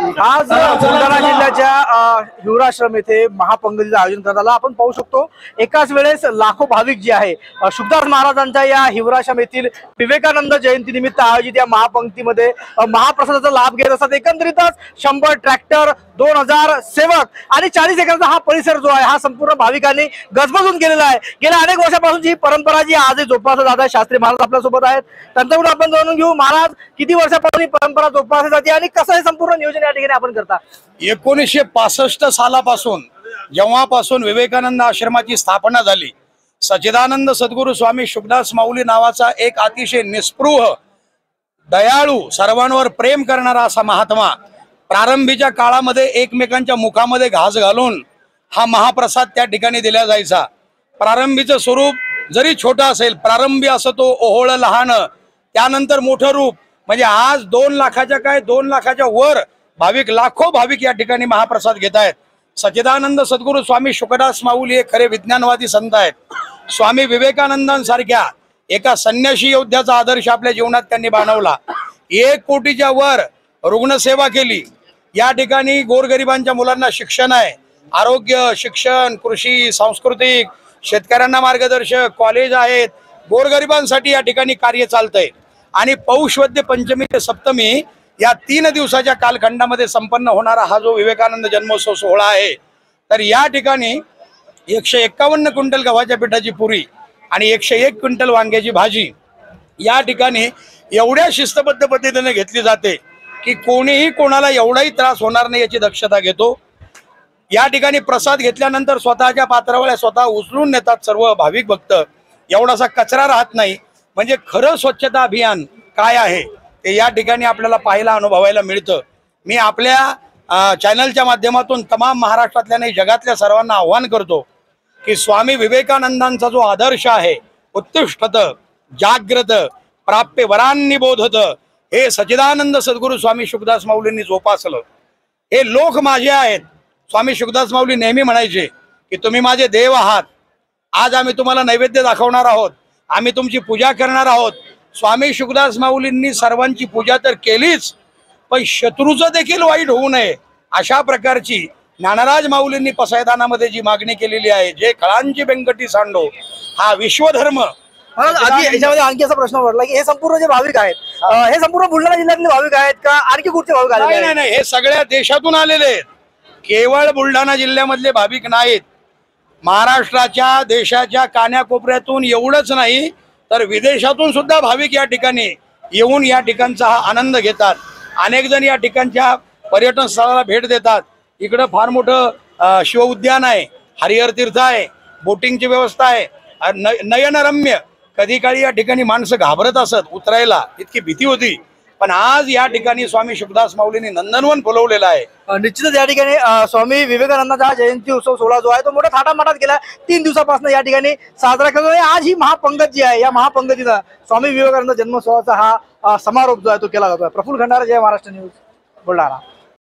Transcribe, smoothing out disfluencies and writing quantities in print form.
आज बुलढाणा जिल्ह्याच्या हिवराश्रम येथे महापंगतीचं आयोजन करण्यात आलं। आपण पाहू शकतो एकाच वेळेस लाखो भाविक जे आहे शुभदास महाराजांच्या या हिवराश्रम येथील विवेकानंद जयंती निमित्त आयोजित या महापंक्तीमध्ये महाप्रसादाचा लाभ घेत असतात। एकंदरीतच 100 ट्रॅक्टर, 2000 सेवक आणि 40 एकरचा हा परिसर जो आहे हा संपूर्ण भाविकांनी गजबजून केलेला आहे। गेल्या अनेक वर्षापासून ही परंपरा जी आजही जोपासली जात आहे। शास्त्री महाराज आपल्या सोबत आहेत, त्यांच्याकडून आपण जाणून घेऊ महाराज किती वर्षापासून ही परंपरा जोपासली जाते आणि कसं हे संपूर्ण नियोजन या ठिकाणी आपण करता। 1965 सालापासून जेव्हापासून विवेकानंद आश्रमाची स्थापना झाली, सच्चिदानंद सद्गुरू स्वामी शुभदास माऊली नावाचा एक अतिशय निस्पृह, दयाळू, सर्वांवर प्रेम करणारा असा महात्मा प्रारंभीच्या काळामध्ये एकमेकांच्या मुखामध्ये घास घालून हा महाप्रसाद त्या ठिकाणी दिला जायचा। प्रारंभीचं स्वरूप जरी छोटा असेल, प्रारंभी असं तो ओहोळ लहान, त्यानंतर मोठं रूप, म्हणजे आज 2 लाखाच्या काय 2 लाखाच्या वर भाविक, लाखो भाविक या ठिकाणी महाप्रसाद घेत आहेत। सच्चिदानंद सद्गुरू स्वामी शुभदास माऊली हे खरे विज्ञानवादी संत आहेत। स्वामी विवेकानंदांसारख्या एका संन्यासी योद्ध्याचा आदर्श आपल्या जीवनात त्यांनी बाणवला। 1 कोटीच्या वर रुग्णसेवा केली। या ठिकाणी गोरगरिबांच्या मुलांना शिक्षण आहे, आरोग्य, शिक्षण, कृषी, सांस्कृतिक, शेतकऱ्यांना मार्गदर्शक कॉलेज आहेत। गोरगरिबांसाठी या ठिकाणी कार्य चालतंय आणि पौष वद्य पंचमी ते सप्तमी या 3 दिवसाच्या कालखंडामध्ये संपन्न होणारा हा जो विवेकानंद जन्मोत्सव सोहळा आहे, तर या ठिकाणी 151 क्विंटल गव्हाच्या पिठाची पुरी आणि 101 क्विंटल वांग्याची भाजी या ठिकाणी एवढ्या शिस्तबद्ध पद्धतीने घेतली जाते की कोणीही कोणाला एवढाही त्रास होणार नाही याची दक्षता घेतो। या ठिकाणी प्रसाद घेतल्यानंतर स्वतःच्या पात्रावळ्या स्वतः उचलून नेतात सर्व भाविक भक्त। एवढासा कचरा राहत नाही। म्हणजे खरं स्वच्छता अभियान काय आहे ते या ठिकाणी आपल्याला पाहायला अनुभवायला मिळतं। मी आपल्या चॅनलच्या माध्यमातून तमाम महाराष्ट्रातल्या नाही जगातल्या सर्वांना आव्हान करतो की स्वामी विवेकानंदांचा जो आदर्श आहे, उत्तिष्ठत जाग्रत प्राप्य वरांनी बोधत, हे सच्चिदानंद सद्गुरू स्वामी शुभदास माऊलींनी जोपासलं। हे लोक माझे आहेत। स्वामी शुभदास माऊली नेहमी म्हणायचे की तुम्ही माझे देव आहात, आज आम्ही तुम्हाला नैवेद्य दाखवणार आहोत, आम्ही तुमची पूजा करणार आहोत। स्वामी शुभदास माऊलींनी सर्वांची पूजा तर केलीच, पण शत्रूचं देखील वाईट होऊ नये अशा प्रकारची ज्ञानराज माऊलींनी पसायदानामध्ये जी मागणी केलेली आहे, जे खळांची बेंकटी सांडो हा विश्वधर्म। याच्यामध्ये आणखी असा प्रश्न पडला की हे संपूर्ण जे भाविक आहेत हे संपूर्ण बुलढाणा जिल्ह्यातले भाविक आहेत का आणखी कुठचे भाविक आलेले आहेत? नाही, हे सगळ्या देशातून आलेले आहेत। केवळ बुलढाणा जिल्ह्यामधले भाविक नाहीत, महाराष्ट्राच्या देशाच्या कान्याकोपऱ्यातून एवढंच नाही तर विदेशातून सुद्धा भाविक या ठिकाणी येऊन या ठिकाणचा हा आनंद घेतात। अनेक जण या ठिकाणच्या पर्यटन स्थळाला भेट देतात। इकडं फार मोठं शिव उद्यान आहे, हरिहर तीर्थ आहे, बोटिंगची व्यवस्था आहे, नयनरम्य। कधी काळी या ठिकाणी माणसं घाबरत असत उतरायला, इतकी भीती होती, पण आज या ठिकाणी स्वामी शुभदास माऊलींनी नंदनवन फुलवलेलं आहे। निश्चितच या ठिकाणी स्वामी विवेकानंदाचा जयंती उत्सव सोहळा जो आहे तो मोठ्या थाटामाटात गेला 3 दिवसापासून या ठिकाणी साजरा करतो। आज ही महापंगत जी आहे, या महापंगतीचा स्वामी विवेकानंद जन्मोत्सवाचा हा समारोप जो आहे तो केला जातोय। प्रफुल्ल खंडारे, जय महाराष्ट्र न्यूज, बुलढाणा।